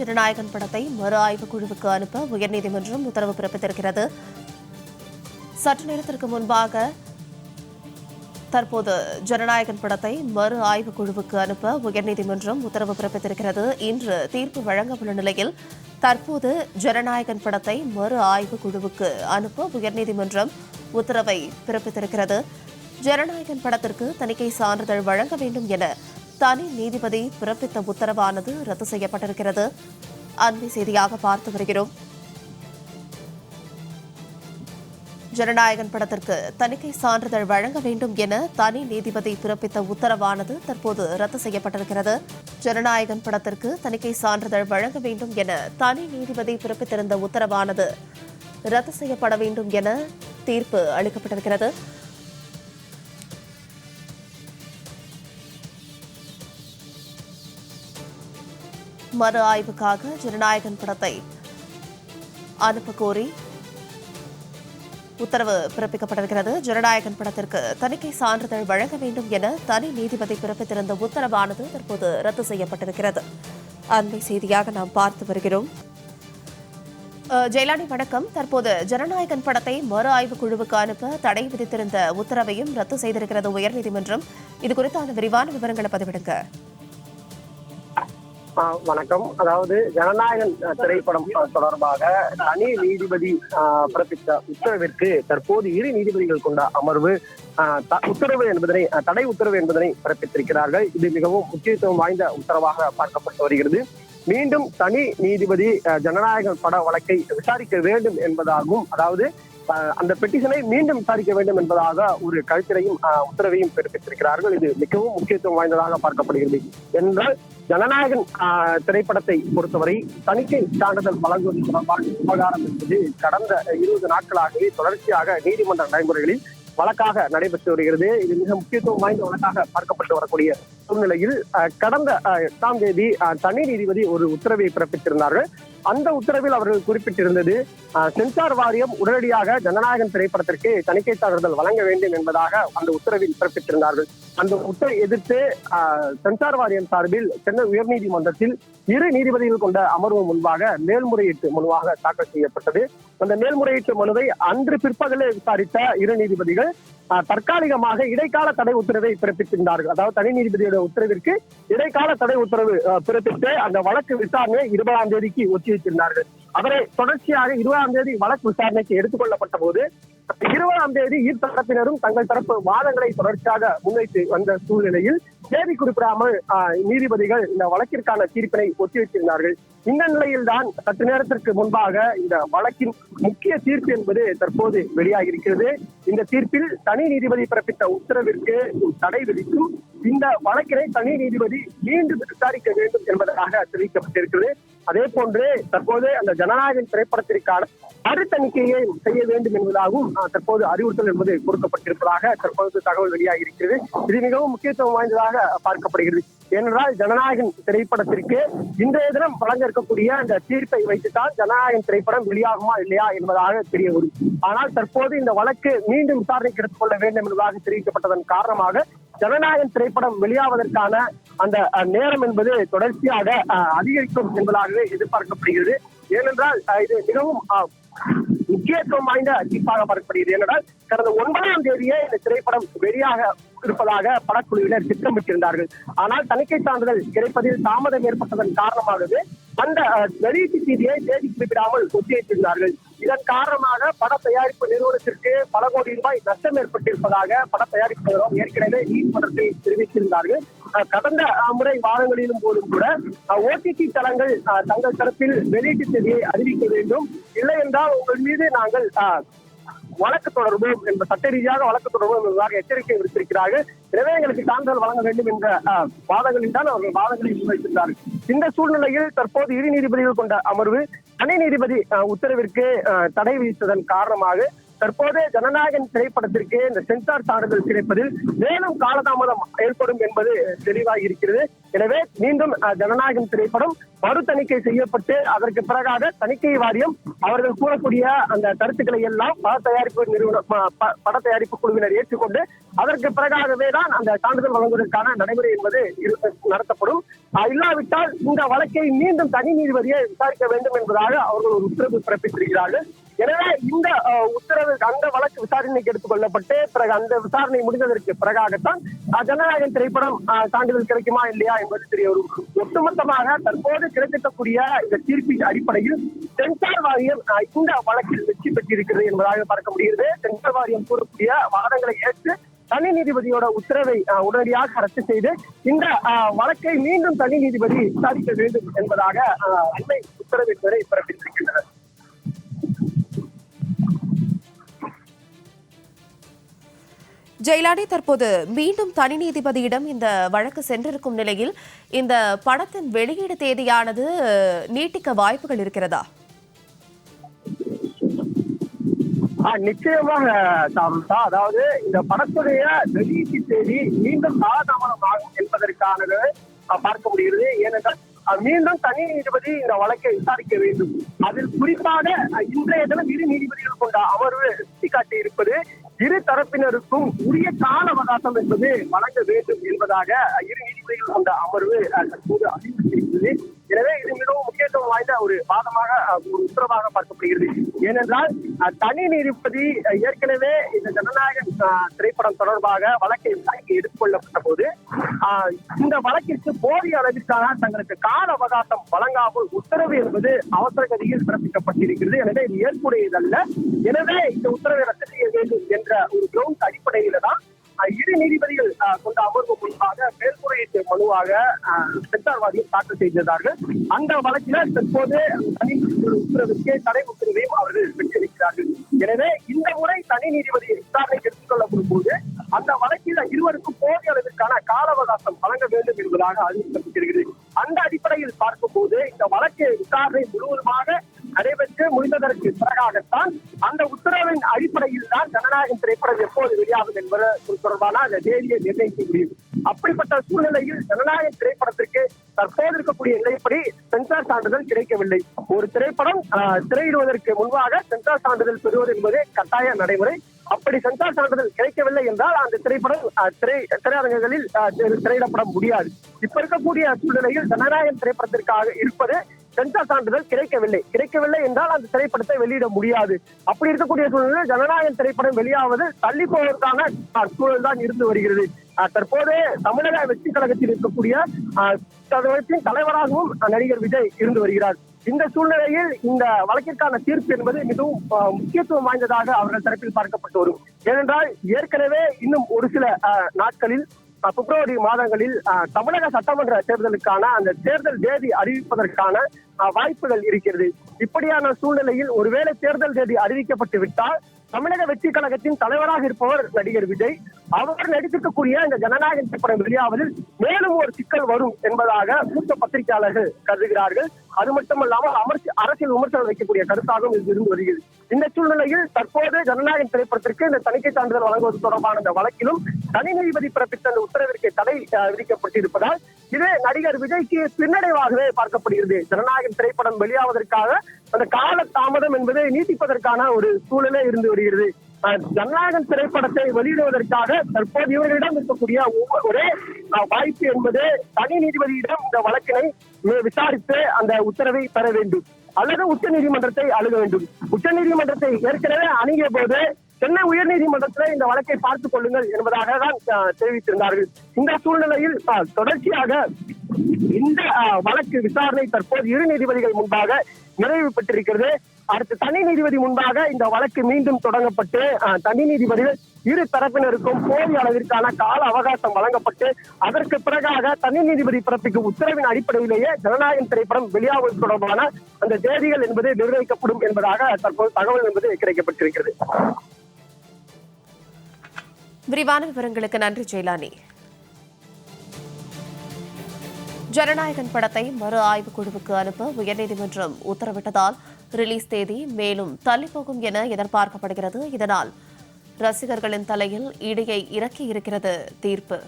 ஜனநாயகன் படத்தை மறு ஆய்வு குழுவுக்கு அனுப்ப உயர்நீதிமன்றம் உத்தரவு பிறப்பித்திருக்கிறது. சற்று நேரத்திற்கு முன்பாக தற்போது ஜனநாயகன் படத்தை மறு ஆய்வு குழுவுக்கு அனுப்ப உயர்நீதிமன்றம் உத்தரவு பிறப்பித்திருக்கிறது. இன்று தீர்ப்பு வழங்க உள்ள நிலையில் தற்போது ஜனநாயகன் படத்தை மறு ஆய்வு குழுவுக்கு அனுப்ப உயர்நீதிமன்றம் உத்தரவை பிறப்பித்திருக்கிறது. ஜனநாயகன் படத்திற்கு தணிக்கை சான்றிதழ் வழங்க வேண்டும் என தனி நீதிபதி பிறப்பித்த உத்தரவானது ரத்து செய்யப்பட்டிருக்கிறது. அண்மை செய்தியாக பார்த்து வருகிறோம். ஜனநாயகன் படத்திற்கு தணிக்கை சான்றிதழ் வழங்க வேண்டும் என தனி நீதிபதி பிறப்பித்த உத்தரவானது தற்போது ரத்து செய்யப்பட்டிருக்கிறது. ஜனநாயகன் படத்திற்கு தணிக்கை சான்றிதழ் வழங்க வேண்டும் என தனி நீதிபதி பிறப்பித்திருந்த உத்தரவானது ரத்து செய்யப்பட வேண்டும் என தீர்ப்பு அளிக்கப்பட்டிருக்கிறது. மறு ஆய்வுக்காக ஜனநாயகன் படத்தை அனுப்ப கோரி உத்தரவு பிறப்பிக்கப்பட்டிருக்கிறது. ஜனநாயகன் படத்திற்கு தணிக்கை சான்றிதழ் வழங்க வேண்டும் என தனி நீதிபதி பிறப்பித்திருந்த உத்தரவானது தற்போது ரத்து செய்யப்பட்டிருக்கிறது. அண்மை செய்தியாக நாம் பார்த்து வருகிறோம். ஜெயலானி வணக்கம். தற்போது ஜனநாயகன் படத்தை மறு ஆய்வு குழுவுக்கு அனுப்ப தடை விதித்திருந்த உத்தரவையும் ரத்து செய்திருக்கிறது உயர்நீதிமன்றம். இது குறித்தான விரிவான விவரங்களை பதிவிடுங்க. வணக்கம். அதாவது ஜனநாயகன் திரைப்படம் தொடர்பாக தனி நீதிபதி பிறப்பித்த உத்தரவிற்கு தற்போது இரு நீதிபதிகள் கொண்ட அமர்வு உத்தரவு என்பதனை தடை உத்தரவு என்பதனை பிறப்பித்திருக்கிறார்கள். இது மிகவும் முக்கியத்துவம் வாய்ந்த உத்தரவாக பார்க்கப்பட்டு வருகிறது. மீண்டும் தனி நீதிபதி ஜனநாயகன் பட வழக்கை விசாரிக்க வேண்டும் என்பதாகவும், அதாவது அந்த பெட்டிஷனை மீண்டும் விசாரிக்க வேண்டும் என்பதாக ஒரு கருத்தினையும் உத்தரவையும் பிறப்பித்திருக்கிறார்கள். இது மிகவும் முக்கியத்துவம் வாய்ந்ததாக பார்க்கப்படுகிறது. என்றால் ஜனநாயகன் திரைப்படத்தை பொறுத்தவரை தணிக்கை சான்றிதழ் வழங்குவது தொடர்பான விவகாரம் என்பது கடந்த 20 நாட்களாகவே தொடர்ச்சியாக நீதிமன்ற நடைமுறைகளில் வழக்காக நடைபெற்று வருகிறது. இது மிக முக்கியத்துவம் வாய்ந்த வழக்காக பார்க்கப்பட்டு வரக்கூடிய சூழ்நிலையில் கடந்த 8ஆம் தேதி தனி நீதிபதி ஒரு உத்தரவை பிறப்பித்திருந்தார்கள். அந்த உத்தரவில் அவர்கள் குறிப்பிட்டிருந்தது, சென்சார் வாரியம் உடனடியாக ஜனநாயகன் திரைப்படத்திற்கு தணிக்கை சான்றிதழ் வழங்க வேண்டும் என்பதாக அந்த உத்தரவில் பிறப்பித்திருந்தார்கள். அந்த உத்தரவை எதிர்த்து சென்சார் வாரியம் சார்பில் சென்னை உயர்நீதிமன்றத்தில் இரு நீதிபதிகள் கொண்ட அமர்வு முன்பாக மேல்முறையீட்டு மனுவாக தாக்கல் செய்யப்பட்டது. அந்த மேல்முறையீட்டு மனுவை அன்று பிற்பகலே விசாரித்த இரு நீதிபதிகள் தற்காலிகமாக இடைக்கால தடை உத்தரவை பிறப்பித்திருந்தார்கள். அதாவது தனி நீதிபதியோட உத்தரவிற்கு இடைக்கால தடை உத்தரவு பிறப்பித்து அந்த வழக்கு விசாரணை 20ஆம் தேதிக்கு ஒத்தி வைத்திருந்தார்கள். அவரை தொடர்ச்சியாக 20ஆம் தேதி வழக்கு விசாரணைக்கு எடுத்துக் கொள்ளப்பட்ட போது 20ஆம் தேதி இரு தரப்பினரும் தங்கள் தரப்பு வாதங்களை தொடர்ச்சியாக முன்வைத்து வந்த சூழ்நிலையில் தேதி குறிப்பிடாமல் நீதிபதிகள் இந்த வழக்கிற்கான தீர்ப்பினை ஒத்திவைத்திருந்தார்கள். இந்த நிலையில்தான் சற்று நேரத்திற்கு முன்பாக இந்த வழக்கின் முக்கிய தீர்ப்பு என்பது தற்போது வெளியாகியிருக்கிறது. இந்த தீர்ப்பில் தனி நீதிபதி பிறப்பித்த உத்தரவிற்கு தடை விதிக்கும் இந்த வழக்கினை தனி நீதிபதி மீண்டும் விசாரிக்க வேண்டும் என்பதற்காக தெரிவிக்கப்பட்டிருக்கிறது. அதே போன்று தற்போது அந்த ஜனநாயகன் திரைப்படத்திற்கான மறுதணிக்கையை செய்ய வேண்டும் என்பதாகவும் தற்போது அறிவுறுத்தல் என்பது கொடுக்கப்பட்டிருப்பதாக தற்போது தகவல் வெளியாகி இருக்கிறது. இது மிகவும் முக்கியத்துவம் வாய்ந்ததாக பார்க்கப்படுகிறது. ஏனென்றால் ஜனநாயகன் திரைப்படத்திற்கு இன்றைய தினம் வழங்க இருக்கக்கூடிய அந்த தீர்ப்பை வைத்துத்தான் ஜனநாயகன் திரைப்படம் வெளியாகுமா இல்லையா என்பதாக தெரிய வரும். ஆனால் தற்போது இந்த வழக்கு மீண்டும் விசாரணைக்கு எடுத்துக் கொள்ள வேண்டும் என்பதாக தெரிவிக்கப்பட்டதன் காரணமாக ஜனநாயகன் திரைப்படம் வெளியாவதற்கான அந்த நேரம் என்பது தொடர்ச்சியாக அதிகரிக்கும் என்பதாகவே எதிர்பார்க்கப்படுகிறது. ஏனென்றால் இது மிகவும் முக்கியத்துவம் வாய்ந்த தீர்ப்பாக பார்க்கப்படுகிறது. ஏனென்றால் கடந்த 9ஆம் தேதியே இந்த திரைப்படம் வெளியாக இருப்பதாக படக்குழுவினர் திட்டமிட்டிருந்தார்கள். ஆனால் தணிக்கை சான்றிதழ் கிடைப்பதில் தாமதம் ஏற்பட்டதன் காரணமாகவே அந்த வெளியீட்டு தேதியை தேதி குறிப்பிடாமல் ஒத்திவைத்திருந்தார்கள். இதன் காரணமாக பட தயாரிப்பு நிறுவனத்திற்கு பல கோடி ரூபாய் நஷ்டம் ஏற்பட்டிருப்பதாக பட தயாரிப்பு நிறுவனம் ஏற்கனவே நீதிமன்றத்தில் தெரிவித்திருந்தார்கள். கடந்த முறை வாரங்களிலும் போதும் கூட OTT தளங்கள் தங்கள் தரப்பில் வெளியீட்டு தேதியை அறிவிக்க வேண்டும், இல்லை என்றால் உங்கள் மீது நாங்கள் வழக்கு தொடர்போம் என்ற சட்ட ரீதியாக வழக்கு தொடர்போம் என்பதாக எச்சரிக்கை விடுத்திருக்கிறார்கள். எனவே எங்களுக்கு சான்றிதழ் வழங்க வேண்டும் என்ற வாதங்களில் தான் அவர்கள் வாதங்களை முன்வைத்திருந்தார்கள். இந்த சூழ்நிலையில் தற்போது இரு நீதிபதிகள் கொண்ட அமர்வு தனி நீதிபதி உத்தரவிற்கு தடை விதித்ததன் காரணமாக தற்போது ஜனநாயகன் திரைப்படத்திற்கு இந்த சென்சார் சான்றிதழ் கிடைப்பதில் மேலும் காலதாமதம் ஏற்படும் என்பது தெளிவாகி இருக்கிறது. எனவே மீண்டும் ஜனநாயகம் திரைப்படம் மறு தணிக்கை செய்யப்பட்டு அதற்கு பிறகாக தணிக்கை வாரியம் அவர்கள் கூறக்கூடிய அந்த கருத்துக்களை எல்லாம் பட தயாரிப்பு குழுவினர் ஏற்றுக்கொண்டு அதற்கு பிறகாகவே தான் அந்த சான்றிதழ் வழங்குவதற்கான நடைமுறை என்பது நடத்தப்படும். இல்லாவிட்டால் இந்த வழக்கை மீண்டும் தனி நீதிபதியை விசாரிக்க வேண்டும் என்பதாக அவர்கள் ஒரு உத்தரவு பிறப்பித்திருக்கிறார்கள். எனவே இந்த உத்தரவு அந்த வழக்கு விசாரணைக்கு எடுத்துக் கொள்ளப்பட்டு பிறகு அந்த விசாரணை முடிந்ததற்கு பிறகாகத்தான் ஜனநாயகம் திரைப்படம் சான்றிதழ் கிடைக்குமா இல்லையா என்பது தெரிய வரும். ஒட்டுமொத்தமாக தற்போது கிடைத்திருக்கக்கூடிய இந்த தீர்ப்பின் அடிப்படையில் சென்சார் வாரியம் இந்த வழக்கில் வெற்றி பெற்றிருக்கிறது என்பதாக பார்க்க முடிகிறது. சென்சார் வாரியம் கூறக்கூடிய வாதங்களை ஏற்று தனி நீதிபதியோட உத்தரவை உடனடியாக ரத்து செய்து இந்த வழக்கை மீண்டும் தனி நீதிபதி விசாரிக்க வேண்டும் என்பதாக அண்மை உத்தரவின் பிறப்பித்திருக்கின்றனர். ஜெயலானி, தற்போது மீண்டும் தனி நீதிபதியிடம் இந்த வழக்கு சென்றிருக்கும் நிலையில் இந்த படத்தின் வெளியீடு தேதியானது நீட்டிக்க வாய்ப்புகள் இருக்கிறதா? நிச்சயமாக சாருதா, அதாவது இந்த படத்துடைய வெளியீட்டு தேதி மீண்டும் காலதாமதமாகும் என்பதற்கான பார்க்க முடிகிறது. ஏனென்றால் மீண்டும் தனி நீதிபதி இந்த வழக்கை விசாரிக்க வேண்டும். அதில் குறிப்பாக இன்றைய தினம் இரு நீதிபதிகள் கொண்ட அமர்வு சுட்டிக்காட்டி இருப்பது இரு தரப்பினருக்கும் உரிய கால அவகாசம் என்பது வழங்க வேண்டும் என்பதாக இரு நீதிபதிகள் கொண்ட அமர்வு தற்போது அறிவித்திருக்கிறது. எனவே இது மிகவும் முக்கியத்துவம் வாய்ந்த ஒரு வாதமாக ஒரு உத்தரவாக பார்க்கப்படுகிறது. ஏனென்றால் தனி நீதிபதி ஏற்கனவே இந்த ஜனநாயக திரைப்படம் தொடர்பாக வழக்கை விசாரிக்க எடுத்துக்கொள்ளப்பட்ட போது இந்த வழக்கிற்கு போதிய அளவிற்கான தங்களுக்கு கால அவகாசம் வழங்காமல் உத்தரவு என்பது அவசர கதியில் பிறப்பிக்கப்பட்டிருக்கிறது. எனவே இது ஏற்புடையதல்ல. எனவே இந்த உத்தரவை ரத்து செய்ய வேண்டும் என்ற ஒரு கிரவுண்ட் அடிப்படையில தான் இரு நீதிபதிகள் கொண்ட அமர்வு முன்பாக மேல்முறையீட்டு மனுவாக சென்சார் வாரியம் தாக்கல் செய்திருந்தார்கள். அந்த வழக்கில் தற்போது தனி உத்தரவிற்கு தடை உத்தரவையும் அவர்கள் பெற்றிருக்கிறார்கள். எனவே இந்த முறை தனி நீதிபதி விசாரணைக்கு எடுத்துக் கொள்ளப்படும் போது அந்த வழக்கில் இருவருக்கும் போதிய அளவிற்கான கால அவகாசம் வழங்க வேண்டும் என்பதாக அறிவிக்கப்பட்டிருக்கிறது. அந்த அடிப்படையில் பார்க்கும் போது இந்த வழக்கு விசாரணை முழுவதுமாக நடைபெற்று முடிந்ததற்கு பிறகாகத்தான் அந்த உத்தரவின் அடிப்படையில் தான் ஜனநாயகம் திரைப்படம் எப்போது வெளியாகும் என்பது தொடர்பான அந்த தேதியை நிர்ணயிக்க முடியும். அப்படிப்பட்ட சூழ்நிலையில் ஜனநாயக திரைப்படத்திற்கு தற்போது இருக்கக்கூடிய நிலைப்படி சென்சார் சான்றிதழ் கிடைக்கவில்லை. ஒரு திரைப்படம் திரையிடுவதற்கு முன்பாக சென்சார் சான்றிதழ் பெறுவது என்பது கட்டாய நடைமுறை. அப்படி சென்சார் சான்றிதழ் கிடைக்கவில்லை என்றால் அந்த திரைப்படம் திரையரங்குகளில் திரையிடப்பட முடியாது. இப்ப இருக்கக்கூடிய சூழ்நிலையில் ஜனநாயக திரைப்படத்திற்காக இருப்பது சென்சார் சான்றிதழ் கிடைக்கவில்லை என்றால் அந்த திரைப்படத்தை வெளியிட முடியாது. அப்படி இருக்கக்கூடிய சூழ்நிலையில் ஜனநாயக திரைப்படம் வெளியாவது தள்ளி போவதற்கான சூழல் தான் இருந்து வருகிறது. தற்போது தமிழக வெற்றி கழகத்தில் இருக்கக்கூடிய தலைவராகவும் நடிகர் விஜய் இருந்து வருகிறார். இந்த சூழ்நிலையில் இந்த வழக்கிற்கான தீர்ப்பு என்பது மிகவும் முக்கியத்துவம் வாய்ந்ததாக அவர்கள் தரப்பில் பார்க்கப்பட்டு வரும். ஏனென்றால் ஏற்கனவே இன்னும் ஒரு சில நாட்களில் பிப்ரவரி மாதங்களில் தமிழக சட்டமன்ற தேர்தலுக்கான அந்த தேர்தல் தேதி அறிவிப்பதற்கான வாய்ப்புகள் இருக்கிறது. இப்படியான சூழ்நிலையில் ஒருவேளை தேர்தல் தேதி அறிவிக்கப்பட்டு விட்டால் தமிழக வெற்றி கழகத்தின் தலைவராக இருப்பவர் நடிகர் விஜய், அவர் நடித்திருக்கக்கூடிய இந்த ஜனநாயக திரைப்படம் வெளியாவதில் மேலும் ஒரு சிக்கல் வரும் என்பதாக மூத்த பத்திரிகையாளர்கள் கருதுகிறார்கள். அது மட்டுமல்லாமல் அரசியல் விமர்சனம் வைக்கக்கூடிய கருத்தாகவும் இது இருந்து வருகிறது. இந்த சூழ்நிலையில் தற்போது ஜனநாயக திரைப்படத்திற்கு இந்த தணிக்கை சான்றிதழ் வழங்குவது தொடர்பான இந்த வழக்கிலும் தனி நீதிபதி பிறப்பித்த அந்த உத்தரவிற்கு தடை விதிக்கப்பட்டிருப்பதால் இது நடிகர் விஜய்க்கு பின்னடைவாகவே பார்க்கப்படுகிறது. ஜனநாயக திரைப்படம் வெளியாவதற்காக அந்த கால தாமதம் என்பதை நீட்டிப்பதற்கான ஒரு சூழலே இருந்து வருகிறது. ஜனநாயகம் திரைப்படத்தை வெளியிடுவதற்காக தற்போது இவர்களிடம் இருக்கக்கூடிய ஒரே வாய்ப்பு என்பது தனி நீதிபதியிடம் இந்த வழக்கினை விசாரித்து அந்த உத்தரவை பெற வேண்டும் அல்லது உச்ச நீதிமன்றத்தை அணுக வேண்டும். உச்ச நீதிமன்றத்தை ஏற்கனவே அணுகிய போது சென்னை உயர் நீதிமன்றத்தில் இந்த வழக்கை பார்த்துக் கொள்ளுங்கள் என்பதாக தான் தெரிவித்திருந்தார்கள். இந்த சூழ்நிலையில் தொடர்ச்சியாக இந்த வழக்கு விசாரணை தற்போது இரு நீதிபதிகள் முன்பாக நிறைவு பெற்றிருக்கிறது. அடுத்து தனி நீதிபதி முன்பாக இந்த வழக்கு மீண்டும் தொடங்கப்பட்டு தனி நீதிபதிகள் இரு தரப்பினருக்கும் போதிய அளவிற்கான கால அவகாசம் வழங்கப்பட்டு அதற்கு பிறகாக தனி நீதிபதி பிறப்பிக்கும் உத்தரவின் அடிப்படையிலேயே ஜனநாயகம் திரைப்படம் வெளியாவது தொடர்பான அந்த தேதிகள் என்பது நிர்ணயிக்கப்படும் என்பதாக தற்போது தகவல் என்பது கிடைக்கப்பட்டிருக்கிறது. விரிவான விவரங்களுக்கு நன்றி ஜெயலானி. ஜனநாயகன் படத்தை மறு ஆய்வு குழுவுக்கு அனுப்ப உயர்நீதிமன்றம் உத்தரவிட்டதால் ரிலீஸ் தேதி மேலும் தள்ளிப்போகும் என எதிர்பார்க்கப்படுகிறது. இதனால் ரசிகர்களின் தலையில் இடியை இறக்கியிருக்கிறது தீர்ப்பு.